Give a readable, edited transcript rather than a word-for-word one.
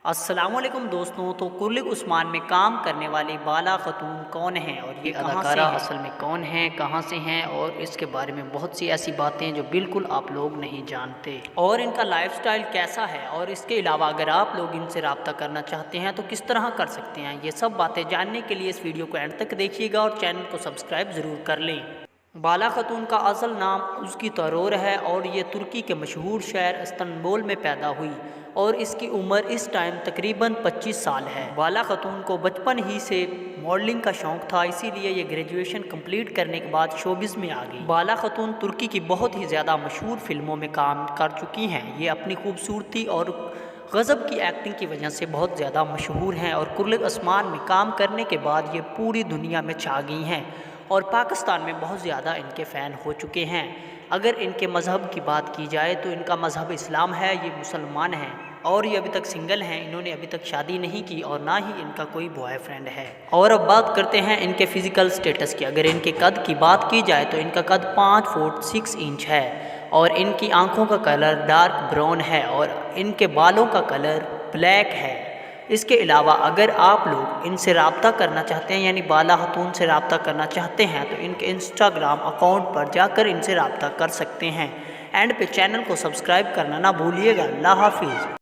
السلام علیکم دوستوں، تو کرلک عثمان میں کام کرنے والی بالا خاتون کون ہیں اور یہ اداکارہ اصل میں کون ہیں، کہاں سے ہیں، اور اس کے بارے میں بہت سی ایسی باتیں جو بالکل آپ لوگ نہیں جانتے، اور ان کا لائف سٹائل کیسا ہے، اور اس کے علاوہ اگر آپ لوگ ان سے رابطہ کرنا چاہتے ہیں تو کس طرح کر سکتے ہیں، یہ سب باتیں جاننے کے لیے اس ویڈیو کو اینڈ تک دیکھیے گا اور چینل کو سبسکرائب ضرور کر لیں۔ بالا خاتون کا اصل نام ازکی ترور ہے اور یہ ترکی کے مشہور شہر استنبول میں پیدا ہوئی اور اس کی عمر اس ٹائم تقریباً 25 سال ہے۔ بالا خاتون کو بچپن ہی سے ماڈلنگ کا شوق تھا، اسی لیے یہ گریجویشن کمپلیٹ کرنے کے بعد شوبز میں آ گئی۔ بالا خاتون ترکی کی بہت ہی زیادہ مشہور فلموں میں کام کر چکی ہیں۔ یہ اپنی خوبصورتی اور غضب کی ایکٹنگ کی وجہ سے بہت زیادہ مشہور ہیں اور کرلک عثمان میں کام کرنے کے بعد یہ پوری دنیا میں چھا گئی ہیں اور پاکستان میں بہت زیادہ ان کے فین ہو چکے ہیں۔ اگر ان کے مذہب کی بات کی جائے تو ان کا مذہب اسلام ہے، یہ مسلمان ہیں اور یہ ابھی تک سنگل ہیں، انہوں نے ابھی تک شادی نہیں کی اور نہ ہی ان کا کوئی بوائے فرینڈ ہے۔ اور اب بات کرتے ہیں ان کے فزیکل سٹیٹس کی۔ اگر ان کے قد کی بات کی جائے تو ان کا قد 5 فٹ 6 انچ ہے اور ان کی آنکھوں کا کلر ڈارک براؤن ہے اور ان کے بالوں کا کلر بلیک ہے۔ اس کے علاوہ اگر آپ لوگ ان سے رابطہ کرنا چاہتے ہیں، یعنی بالا خاتون سے رابطہ کرنا چاہتے ہیں، تو ان کے انسٹاگرام اکاؤنٹ پر جا کر ان سے رابطہ کر سکتے ہیں۔ اینڈ پہ چینل کو سبسکرائب کرنا نہ بھولیے گا۔ اللہ حافظ۔